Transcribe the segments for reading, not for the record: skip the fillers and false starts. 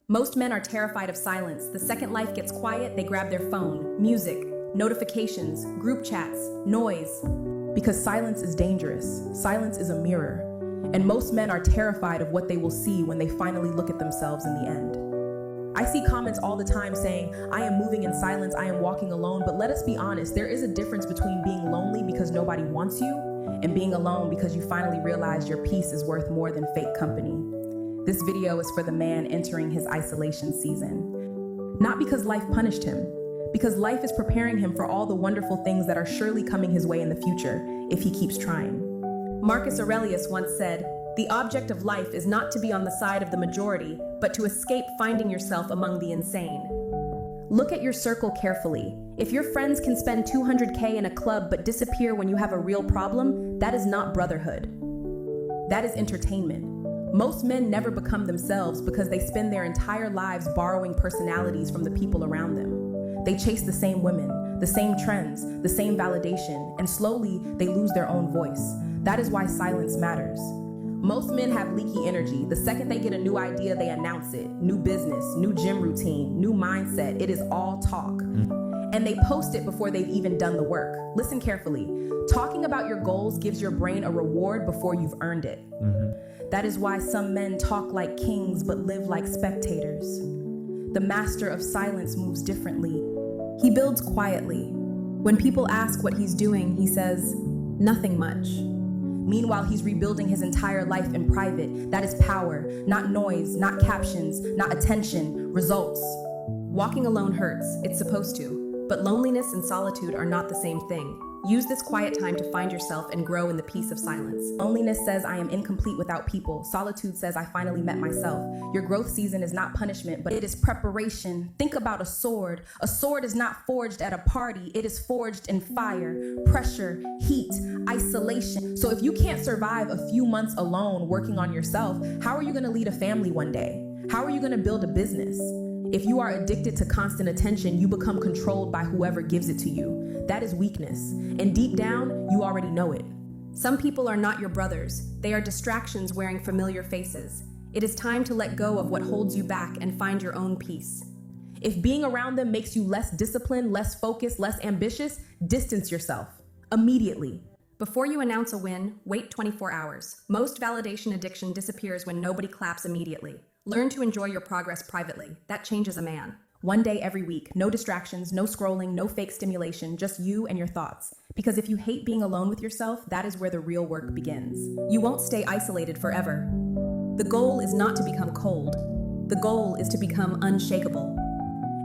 Most men are terrified of silence. The second life gets quiet, they grab their phone, music, notifications, group chats, noise. Because silence is dangerous. Silence is a mirror. And most men are terrified of what they will see when they finally look at themselves in the end. I see comments all the time saying, I am moving in silence, I am walking alone, but let us be honest, there is a difference between being lonely because nobody wants you and being alone because you finally realize your peace is worth more than fake company. This video is for the man entering his isolation season. Not because life punished him, because life is preparing him for all the wonderful things that are surely coming his way in the future if he keeps trying. Marcus Aurelius once said, "The object of life is not to be on the side of the majority, but to escape finding yourself among the insane." Look at your circle carefully. If your friends can spend $200K in a club but disappear when you have a real problem, that is not brotherhood. That is entertainment. Most men never become themselves because they spend their entire lives borrowing personalities from the people around them. They chase the same women, the same trends, the same validation, and slowly they lose their own voice. That is why silence matters. Most men have leaky energy. The second they get a new idea, they announce it. New business, new gym routine, new mindset. It is all talk. And they post it before they've even done the work. Listen carefully. Talking about your goals gives your brain a reward before you've earned it. That is why some men talk like kings but live like spectators. The master of silence moves differently. He builds quietly. When people ask what he's doing, he says, "Nothing much." Meanwhile, he's rebuilding his entire life in private. That is power, not noise, not captions, not attention, results. Walking alone hurts, it's supposed to, but loneliness and solitude are not the same thing. Use this quiet time to find yourself and grow in the peace of silence. Loneliness says I am incomplete without people. Solitude says I finally met myself. Your growth season is not punishment, but it is preparation. Think about a sword. A sword is not forged at a party. It is forged in fire, pressure, heat, isolation. So if you can't survive a few months alone working on yourself, how are you going to lead a family one day? How are you going to build a business? If you are addicted to constant attention, you become controlled by whoever gives it to you. That is weakness. And deep down, you already know it. Some people are not your brothers. They are distractions wearing familiar faces. It is time to let go of what holds you back and find your own peace. If being around them makes you less disciplined, less focused, less ambitious, distance yourself. Immediately. Before you announce a win, wait 24 hours. Most validation addiction disappears when nobody claps immediately. Learn to enjoy your progress privately. That changes a man. One day every week, no distractions, no scrolling, no fake stimulation, just you and your thoughts. Because if you hate being alone with yourself, that is where the real work begins. You won't stay isolated forever. The goal is not to become cold. The goal is to become unshakable.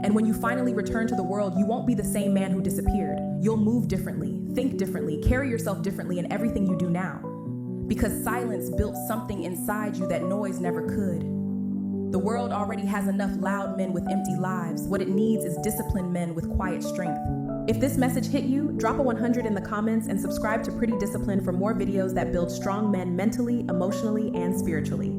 And when you finally return to the world, you won't be the same man who disappeared. You'll move differently, think differently, carry yourself differently in everything you do now. Because silence built something inside you that noise never could. The world already has enough loud men with empty lives. What it needs is disciplined men with quiet strength. If this message hit you, drop a 100 in the comments and subscribe to Pretty Disciplined for more videos that build strong men mentally, emotionally, and spiritually.